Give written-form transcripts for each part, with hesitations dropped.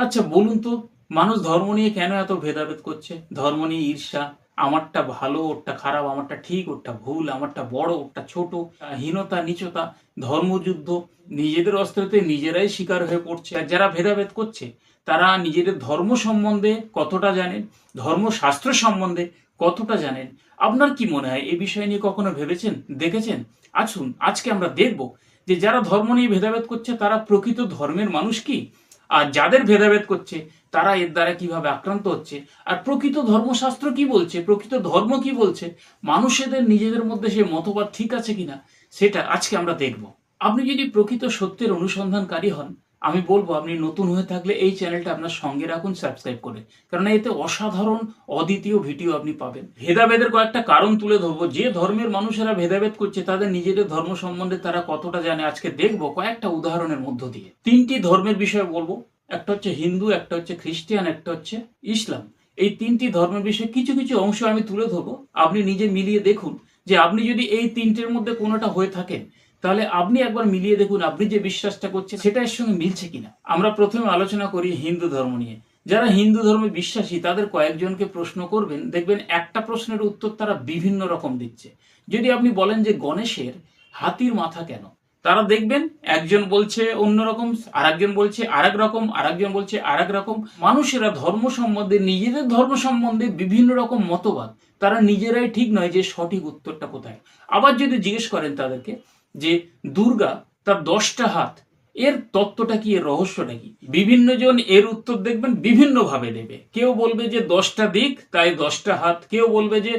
আচ্ছা বলুন তো, মানুষ ধর্ম নিয়ে কেন এত ভেদাভেদ করছে? ধর্ম নিয়ে ঈর্ষা, আমারটা ভালো, ওরটা খারাপ, আমারটা ঠিক, ওরটা ভুল, আমারটা বড়, ওরটা ছোট, হীনতা, নীচতা, ধর্মযুদ্ধ, নিজেদের অস্ত্রতে নিজেরাই শিকার হয়ে পড়ছে। আর যারা ভেদাভেদ করছে, তারা নিজেদের ধর্ম সম্বন্ধে কতটা জানেন, ধর্মশাস্ত্র সম্বন্ধে কতটা জানেন? আপনার কি মনে হয় এই বিষয় নিয়ে কখনো ভেবেছেন, দেখেছেন? আসুন, আজকে আমরা দেখব যে যারা ধর্ম নিয়ে ভেদাভেদ করছে তারা প্রকৃত ধর্মের মানুষ কি? আর যাদের ভেদাভেদ করছে তারা এর দ্বারা কিভাবে আক্রান্ত হচ্ছে, আর প্রকৃত ধর্মশাস্ত্র কি বলছে, প্রকৃত ধর্ম কি বলছে, মানুষেদের নিজেদের মধ্যে সে মতবাদ ঠিক আছে কিনা, সেটা আজকে আমরা দেখব। আপনি যদি প্রকৃত সত্যের অনুসন্ধানকারী হন, আমি বলবো আপনি নতুন হয়ে থাকলে এই চ্যানেলটা আপনার সঙ্গে রাখুন সাবস্ক্রাইব করে, কারণ এতে অসাধারণ অদ্বিতীয় ভিডিও আপনি পাবেন। ভেদাভেদের কয়েকটা কারণ তুলে ধরবো, যে ধর্মের মানুষেরা ভেদাভেদ করছে তাদের নিজেদের ধর্ম সম্বন্ধে তারা কতটা জানে আজকে দেখবো কয়েকটা উদাহরণের মধ্য দিয়ে। তিনটি ধর্মের বিষয়ে বলবো, একটা হচ্ছে হিন্দু, একটা হচ্ছে খ্রিস্টান, একটা হচ্ছে ইসলাম। এই তিনটি ধর্মের বিষয়ে কিছু কিছু অংশ আমি তুলে ধরবো, আপনি নিজে মিলিয়ে দেখুন যে আপনি যদি এই তিনটের মধ্যে কোনোটা হয়ে থাকেন, তাহলে আপনি একবার মিলিয়ে দেখুন আপনি যে বিশ্বাসটা করছেন সেটা এর সঙ্গে মিলছে কিনা। আমরা প্রথমে আলোচনা করি হিন্দু ধর্ম নিয়ে। যারা হিন্দু ধর্মে বিশ্বাসী তাদের কয়েকজনকে প্রশ্ন করবেন, দেখবেন একটা প্রশ্নের উত্তর তারা বিভিন্ন রকম দিচ্ছে। যদি আপনি বলেন যে গণেশের হাতির মাথা কেন, তারা দেখবেন একজন বলছে অন্যরকম, আরেকজন বলছে আরেক রকম, আরেকজন বলছে আরেক রকম। মানুষেরা ধর্ম সম্বন্ধে, নিজেদের ধর্ম সম্বন্ধে বিভিন্ন রকম মতবাদ, তারা নিজেরাই ঠিক নয় যে সঠিক উত্তরটা কোথায়। আবার যদি জিজ্ঞেস করেন তাদেরকে যে দুর্গা তার 10টা হাত, এর তত্ত্বটা কি, এর রহস্যটা কি, বিভিন্ন জন এর উত্তর দেখবেন বিভিন্ন ভাবে দেবে। কেউ বলবে যে 10টা দিক তাই 10টা হাত, কেউ বলবে যে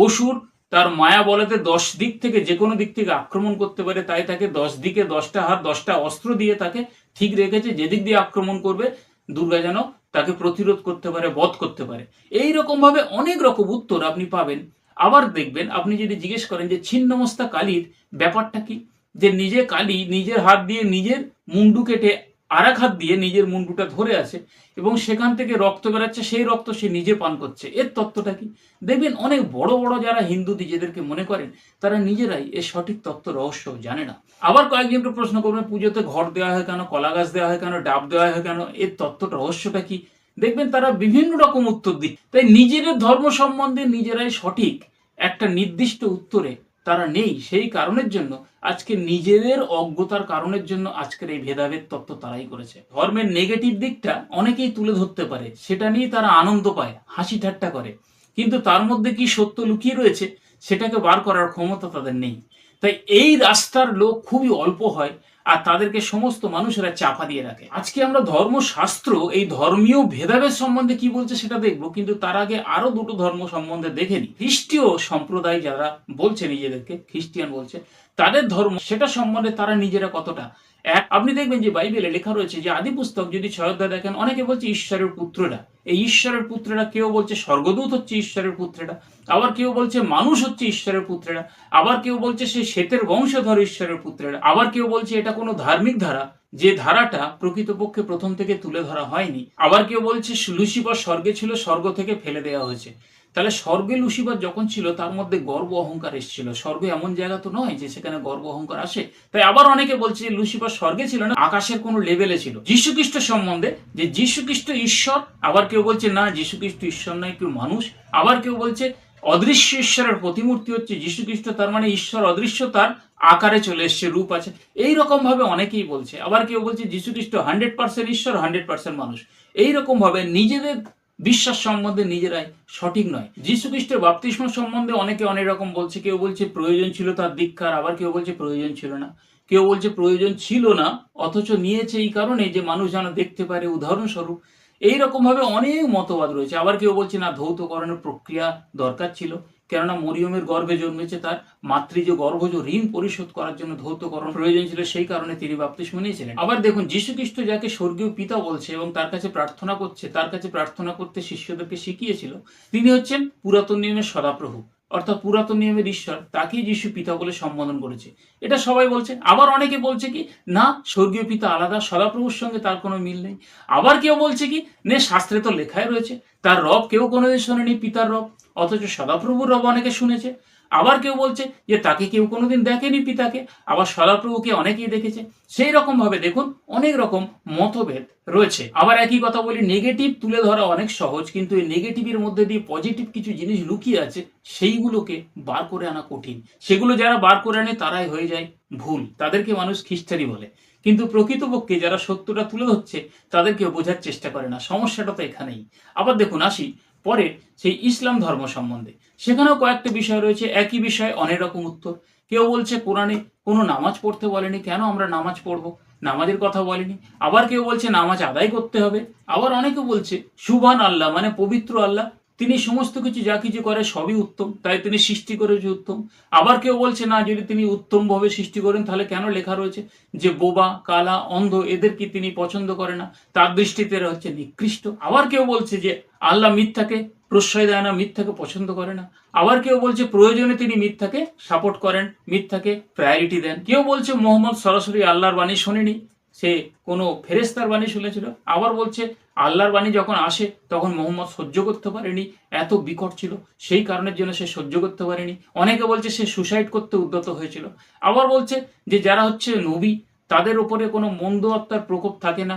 অসুর তার মায়া বলেতে 10 দিক থেকে যে কোনো দিক থেকে আক্রমণ করতে পারে, তাই তাকে 10 দিকে 10টা হাত 10টা অস্ত্র দিয়ে তাকে ঠিক রেখেছে, যেদিক দিয়ে আক্রমণ করবে দুর্গা যেন তাকে প্রতিরোধ করতে পারে, বধ করতে পারে। এই রকম ভাবে অনেক রকম উত্তর আপনি পাবেন। আবার দেখবেন আপনি যদি জিজ্ঞেস করেন যে ছিন্নমস্তা কালীর ব্যাপারটা কি, যে নিজে কালী নিজের হাত দিয়ে নিজের মুন্ডু কেটে আর এক হাত দিয়ে নিজের মুন্ডুটা ধরে আছে এবং সেখান থেকে রক্ত বেরাচ্ছে, সেই রক্ত সে নিজে পান করছে, এর তত্ত্বটা কি? দেখবেন অনেক বড় বড় যারা হিন্দু নিজেদেরকে মনে করেন তারা নিজেরাই এর সঠিক তত্ত্ব রহস্য জানে না। আবার কয়েকজনকে প্রশ্ন করবেন পুজোতে ঘর দেওয়া হয় কেন, কলা গাছ দেওয়া হয় কেন, ডাব দেওয়া হয় কেন, এর তত্ত্বটা রহস্যটা কি? দেখবেন তারা বিভিন্ন রকম উত্তর দিচ্ছে। তাই নিজেদের ধর্ম সম্বন্ধে নিজেরাই সঠিক একটা নির্দিষ্ট উত্তরে তারা নেই, সেই কারণের জন্য আজকে নিজেদের অজ্ঞতার কারণের জন্য আজকের এই ভেদাভেদ তত্ত্ব তারাই করেছে। ধর্মের নেগেটিভ দিকটা অনেকেই তুলে ধরতে পারে, সেটা নিয়ে তারা আনন্দ পায়, হাসি ঠাট্টা করে, কিন্তু তার মধ্যে কি সত্য লুকিয়ে রয়েছে সেটাকে বার করার ক্ষমতা তাদের নেই। তাই এই রাস্তার লোক খুবই অল্প হয়, আর তাদেরকে সমস্ত মানুষেরা চাপা দিয়ে রাখে। আজকে আমরা ধর্মশাস্ত্র এই ধর্মীয় ভেদাভেদ সম্বন্ধে কি বলছে সেটা দেখবো, কিন্তু তার আগে আরো দুটো ধর্ম সম্বন্ধে দেখে নি। খ্রিস্টীয় সম্প্রদায় যারা বলছে নিজেদেরকে খ্রিস্টিয়ান বলছে, তাদের ধর্ম সেটা সম্বন্ধে তারা নিজেরা কতটা এক। আপনি দেখবেন যে বাইবেলে লেখা রয়েছে যে আদি পুস্তক যদি 6 অধ্যায় দেখেন, অনেকে বলছে ঈশ্বরের পুত্ররা, এই ঈশ্বরের পুত্ররা, কেউ বলছে স্বর্গদূত হচ্ছে ঈশ্বরের পুত্ররা, আবার কেউ বলছে মানুষ হচ্ছে ঈশ্বরের পুত্রেরা, আবার কেউ বলছে সে শ্বেতের বংশধর ঈশ্বরের পুত্রেরা, আবার কেউ বলছে এটা কোনো ধার্মিক ধারা, যে ধারাটা প্রকৃতপক্ষে প্রথম থেকে তুলে ধরা হয়নি, আবার কেউ বলছে লুসিফার স্বর্গে ছিল, স্বর্গ থেকে ফেলে দেওয়া হয়েছে। তাহলে স্বর্গে লুসিফার যখন ছিল তার মধ্যে গর্ব অহংকার এসেছিল, স্বর্গ এমন জায়গা তো নয় যে সেখানে গর্ব অহংকার আসে। তাই আবার অনেকে বলছে যে লুসিফার স্বর্গে ছিল না, আকাশের কোনো লেভেলে ছিল। যীশুখ্রিস্ট সম্বন্ধে যে যীশুখ্রিস্ট ঈশ্বর, আবার কেউ বলছে না যীশুখ্রিস্ট ঈশ্বর নয়, কেউ মানুষ, আবার কেউ বলছে অদৃশ্য ঈশ্বরের প্রতিমূর্তি হচ্ছে যীশুখ্রিস্ট, তার মানে ঈশ্বর অদৃশ্য, তার আকারে চলে এসছে, রূপ আছে। এই রকম ভাবে অনেকেই বলছে। আবার কেউ বলছে যীশুখ্রিস্ট 100% ঈশ্বর, 100% মানুষ। এইরকম ভাবে নিজেদের বিশ্বাস সম্বন্ধে নিজেরাই সঠিক নয়। যীশুখ্রিস্টের বাপ্তিস্ম সম্বন্ধে অনেকে অনেক রকম বলছে। কেউ বলছে প্রয়োজন ছিল তার দীক্ষার, আবার কেউ বলছে প্রয়োজন ছিল না, কেউ বলছে প্রয়োজন ছিল না অথচ নিয়েছে এই কারণে যে মানুষ যেন দেখতে পারে, উদাহরণস্বরূপ। এইরকম ভাবে অনেক মতবাদ রয়েছে। আবার কেউ বলছে না, ধৌতকরণের প্রক্রিয়া দরকার ছিল, কেননা মরিয়মের গর্ভে জন্মেছে, তার মাতৃজ গর্ভজ ঋণ পরিশোধ করার জন্য ধৌতকরণ প্রয়োজন ছিল, সেই কারণে তিনি বাপ্তিস্ম নিয়েছিলেন। আবার দেখুন যীশুখ্রিস্ট যাকে স্বর্গীয় পিতা বলছে এবং তার কাছে প্রার্থনা করছে, তার কাছে প্রার্থনা করতে শিষ্যদেরকে শিখিয়েছিল, তিনি হচ্ছেন পুরাতন নিয়মের সদাপ্রভু, অর্থাৎ পুরাতন নিয়মের ঈশ্বর, তাকেই যিশু পিতা বলে সম্বোধন করেছে। এটা সবাই বলছে। আবার অনেকে বলছে কি না, স্বর্গীয় পিতা আলাদা, সদাপ্রভুর সঙ্গে তার কোনো মিল নেই। আবার কেউ বলছে কি নে, শাস্ত্রে তো লেখাই রয়েছে তার রব কেউ কোনোদিন শোনেনি, পিতার রব, অথচ সদাপ্রভুর রব অনেকে শুনেছে। আবার কেউ বলছে যে তাকে কেউ কোনোদিন দেখেনি পিতাকে, আবার সদাপ্রভুকে অনেকেই দেখেছে। সেই রকম ভাবে দেখুন অনেক রকম মতভেদ রয়েছে। আবার একই কথা বলি, নেগেটিভ তুলে ধরা অনেক সহজ, কিন্তু এই নেগেটিভের মধ্যে দিয়ে পজিটিভ কিছু জিনিস লুকিয়ে আছে, সেইগুলোকে বার করে আনা কঠিন। সেগুলো যারা বার করে আনে তারাই হয়ে যায় ভুল, তাদেরকে মানুষ খিস্টারি বলে। কিন্তু প্রকৃতপক্ষে যারা সত্যটা তুলে ধরছে তাদেরকে বোঝার চেষ্টা করে না। সমস্যাটা তো এখানেই। আবার দেখুন আসি পরে সেই ইসলাম ধর্ম সম্বন্ধে। সেখানেও কয়েকটা বিষয় রয়েছে, একই বিষয়ে অনেক রকম উত্তর। কেউ বলছে কোরআনে কোনো নামাজ পড়তে বলেনি, কেন আমরা নামাজ পড়বো, নামাজের কথা বলেনি। আবার কেউ বলছে নামাজ আদায় করতে হবে। আবার অনেকে বলছে সুবহান আল্লাহ মানে পবিত্র আল্লাহ, তিনি সমস্ত কিছু যা কিছু করে সবই উত্তম, তাই তিনি সৃষ্টি করেছে উত্তম। আবার কেউ বলছে না, যদি তিনি উত্তম ভাবে সৃষ্টি করেন তাহলে কেন লেখা রয়েছে যে বোবা, কালা, অন্ধ এদেরকে তিনি পছন্দ করে না, তার দৃষ্টিতে এরা হচ্ছে নিকৃষ্ট। আবার কেউ বলছে যে আল্লাহ মিথ্যাকে প্রশ্রয় দেয় না, মিথ্যাকে পছন্দ করে না। আবার কেউ বলছে প্রয়োজনে তিনি মিথ্যাকে সাপোর্ট করেন, মিথ্যাকে প্রায়োরিটি দেন। কেউ বলছে মোহাম্মদ সরাসরি আল্লাহর বাণী শোনেনি, সে কোনো ফেরেস্তার বাণী শুনেছিল। আবার বলছে আল্লাহর বাণী যখন আসে তখন মোহাম্মদ সহ্য করতে পারেনি, এত বিকট ছিল, সেই কারণের জন্য সে সহ্য করতে পারেনি। অনেকে বলছে সে সুসাইড করতে উদ্যত হয়েছিল। আবার বলছে যে যারা হচ্ছে নবী তাদের উপরে কোনো মন্দ আত্মার প্রকোপ থাকে না।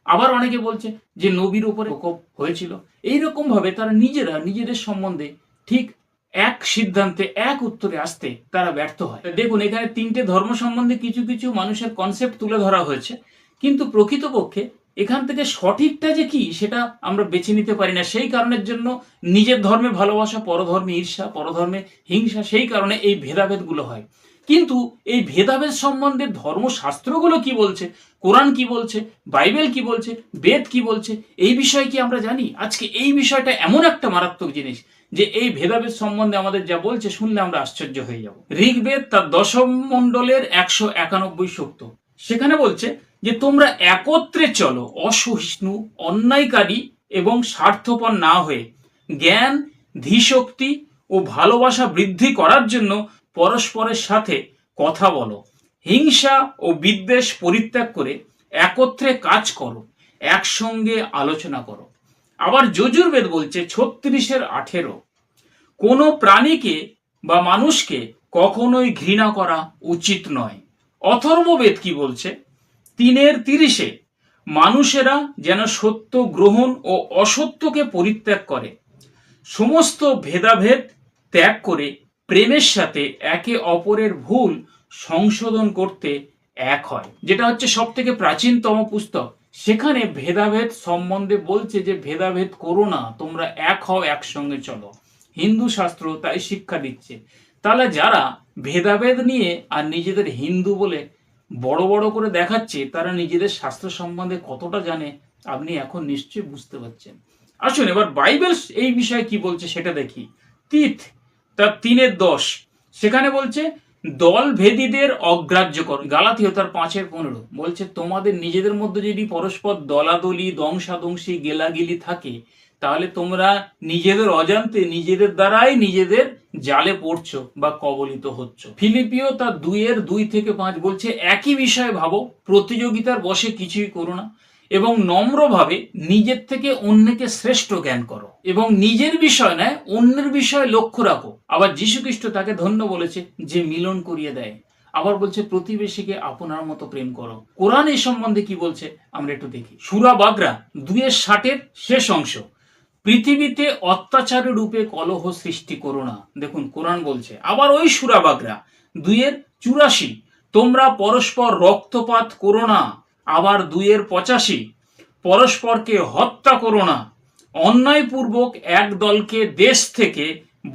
আবার অনেকে বলছে যে নবীর উপরে প্রকোপ হয়েছিল। এইরকম ভাবে তারা নিজেরা নিজেদের সম্বন্ধে ঠিক এক সিদ্ধান্তে এক উত্তরে আসতে তারা ব্যর্থ হয়। দেখুন এখানে তিনটে ধর্ম সম্বন্ধে কিছু কিছু মানুষের কনসেপ্ট তুলে ধরা হয়েছে, কিন্তু প্রকৃতপক্ষে এখান থেকে সঠিকটা যে কি সেটা আমরা বেছে নিতে পারি না। সেই কারণের জন্য নিজের ধর্মে ভালোবাসা, পরধর্মে ঈর্ষা, পরধর্মে হিংসা, সেই কারণে এই ভেদাভেদগুলো হয়। কিন্তু এই ভেদাভেদ সম্বন্ধে ধর্মশাস্ত্রগুলো কি বলছে, কোরআন কি বলছে, বাইবেল কি বলছে, বেদ কি বলছে, এই বিষয়ে কি আমরা জানি? আজকে এই বিষয়টা এমন একটা মারাত্মক জিনিস যে এই ভেদাভেদ সম্বন্ধে আমাদের যা বলছে শুনলে আমরা আশ্চর্য হয়ে যাব। ঋগ্বেদ তার দশম মণ্ডলের 191 সূক্ত, সেখানে বলছে যে তোমরা একত্রে চলো, অসহিষ্ণু, অন্যায়কারী এবং স্বার্থপর না হয়ে জ্ঞান, ধীশক্তি ও ভালোবাসা বৃদ্ধি করার জন্য পরস্পরের সাথে কথা বলো, হিংসা ও বিদ্বেষ পরিত্যাগ করে একত্রে কাজ করো, একসঙ্গে আলোচনা করো। আবার যজুর্বেদ বলছে 36-18, কোনো প্রাণীকে বা মানুষকে কখনোই ঘৃণা করা উচিত নয়। অথর্ববেদ কি বলছে 3-30, মানুষেরা যেন সত্য গ্রহণ ও অসত্যকে পরিত্যাগ করে, সমস্ত ভেদাভেদ ত্যাগ করে প্রেমের সাথে একে অপরের ভুল সংশোধন করতে এক হয়। যেটা হচ্ছে সব থেকে প্রাচীনতম পুস্তক, সেখানে ভেদাভেদ সম্বন্ধে বলছে যে ভেদাভেদ করো না, তোমরা এক হও, একসঙ্গে চলো। হিন্দু শাস্ত্র তাই শিক্ষা দিচ্ছে। তাহলে যারা ভেদাভেদ নিয়ে আর নিজেদের হিন্দু বলে বড় বড় করে দেখাচ্ছে, তারা নিজেদের শাস্ত্র সম্বন্ধে কতটা জানে আপনি এখন নিশ্চয়ই বুঝতে পারছেন। আসুন এবার বাইবেল এই বিষয়ে কি বলছে সেটা দেখি। তিথ তার 3-10, সেখানে বলছে দল ভেদীদের অগ্রাহ্য করো। গালাতীয় তার 5-15 বলছে তোমাদের নিজেদের মধ্যে যদি পরস্পর দলাদলি, দংশাদংশি, গেলাগিলি থাকে, তাহলে তোমরা নিজেদের অজান্তে নিজেদের দ্বারাই নিজেদের জালে পড়ছো বা কবলিত হচ্ছ। ফিলিপিও তার 2-2-5 বলছে একই বিষয়ে ভাবো, প্রতিযোগিতার বশে কিছুই করো না, এবং নম্রভাবে নিজের থেকে অন্যকে শ্রেষ্ঠ জ্ঞান করো, এবং নিজের বিষয় নয় অন্যের বিষয়ে লক্ষ্য রাখো। আবার যীশুখ্রিস্ট তাকে ধন্য বলেছে যে মিলন করিয়ে দেয়। আবার বলছে প্রতিবেশীকে আপনার মতো প্রেম করো। কোরআন এই সম্বন্ধে কি বলছে আমরা একটু দেখি। সূরা বাকরা 2-60 শেষ অংশ, পৃথিবীতে অত্যাচারের রূপে কলহ সৃষ্টি করো না। দেখুন কোরআন বলছে। আবার ওই সূরা বাকরা 2-84, তোমরা পরস্পর রক্তপাত করো না। আবার 2-85, পরস্পরকে হত্যা করো না। অন্যায়পূর্বক এক দলকে দেশ থেকে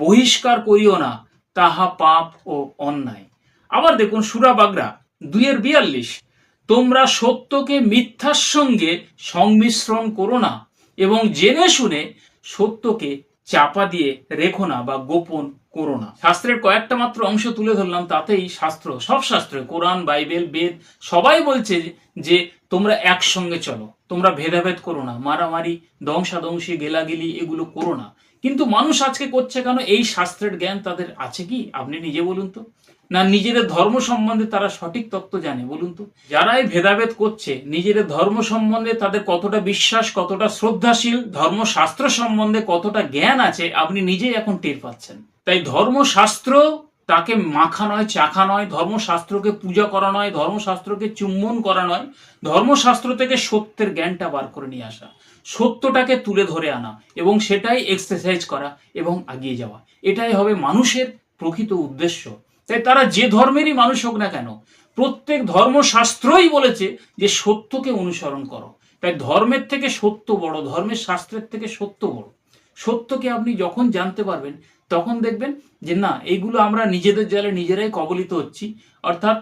বহিষ্কার করিও না, তাহা পাপ ও অন্যায়। আবার দেখুন সূরা বাকরা 2-42, তোমরা সত্যকে মিথ্যার সঙ্গে সংমিশ্রণ করো না, এবং জেনে শুনে সত্যকে চাপা দিয়ে রেখো না বা গোপন করো না। শাস্ত্রের কয়েকটা মাত্র অংশ তুলে ধরলাম, তাতেই শাস্ত্র, সব শাস্ত্র, কোরআন, বাইবেল, বেদ সবাই বলছে যে তোমরা একসঙ্গে চলো, তোমরা ভেদাভেদ করো না, মারামারি, দংশাদংশি, গেলাগিলি এগুলো করো না। কিন্তু মানুষ আজকে করছে কেন? এই শাস্ত্রের জ্ঞান তাদের আছে কি আপনি নিজে বলুন তো? না নিজেদের ধর্ম সম্বন্ধে তারা সঠিক তত্ত্ব জানে বলুন তো? যারা এই ভেদাভেদ করছে, নিজেদের ধর্ম সম্বন্ধে তাদের কতটা বিশ্বাস, কতটা শ্রদ্ধাশীল, ধর্মশাস্ত্র সম্বন্ধে কতটা জ্ঞান আছে আপনি নিজেই এখন টের পাচ্ছেন। তাই ধর্মশাস্ত্র তাকে মাখা নয়, চাখা নয়, ধর্মশাস্ত্রকে পূজা করা নয়, ধর্মশাস্ত্রকে চুম্বন করা নয়, ধর্মশাস্ত্র থেকে সত্যের জ্ঞানটা বার করে নিয়ে আসা, সত্যটাকে তুলে ধরে আনা এবং সেটাই এক্সারসাইজ করা এবং এগিয়ে যাওয়া, এটাই হবে মানুষের প্রকৃত উদ্দেশ্য। তাই তারা যে ধর্মেরই মানুষ হোক না কেন, প্রত্যেক ধর্মশাস্ত্রই বলেছে যে সত্যকে অনুসরণ করো। তাই ধর্মের থেকে সত্য বড়, ধর্মের শাস্ত্রের থেকে সত্য বড়। সত্যকে আপনি যখন জানতে পারবেন তখন দেখবেন যে না, এইগুলো আমরা নিজেদের জালে নিজেরাই কবলিত হচ্ছি। অর্থাৎ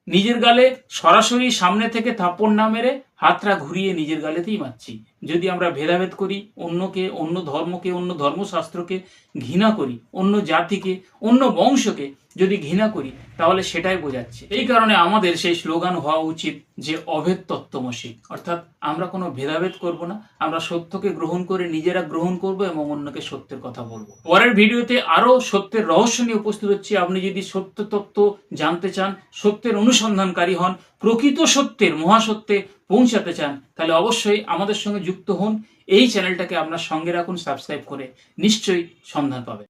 নিজের গালে সরাসরি সামনে থেকে থাপ্পড় না মেরে হাতটা ঘুরিয়ে নিজের গালেতেই মারছি। যদি আমরা ভেদাভেদ করি, অন্যকে, অন্য ধর্মকে, অন্য ধর্মশাস্ত্রকে ঘৃণা করি, অন্য জাতিকে, অন্য বংশকে যদি ঘৃণা করি, তাহলে সেটাই বোঝাচ্ছে। এই কারণে আমাদের সেই স্লোগান হওয়া উচিত যে অভেদ তত্ত্বমসি, অর্থাৎ আমরা কোনো ভেদাভেদ করব না, আমরা সত্যকে গ্রহণ করে নিজেরা গ্রহণ করব এবং অন্যকে সত্যের কথা বলবো। পরের ভিডিওতে আরো সত্যের রহস্য নিয়ে উপস্থিত হচ্ছি। আপনি যদি সত্য তত্ত্ব জানতে চান, সত্যের অনুসন্ধানকারী হন, প্রকৃত সত্যের মহাসত্যে পৌঁছাতে চান, তাহলে অবশ্যই আমাদের সঙ্গে যুক্ত হন। এই চ্যানেলটাকে আপনার সঙ্গে রাখুন, সাবস্ক্রাইব করে নিশ্চয়ই সন্ধান পাবেন।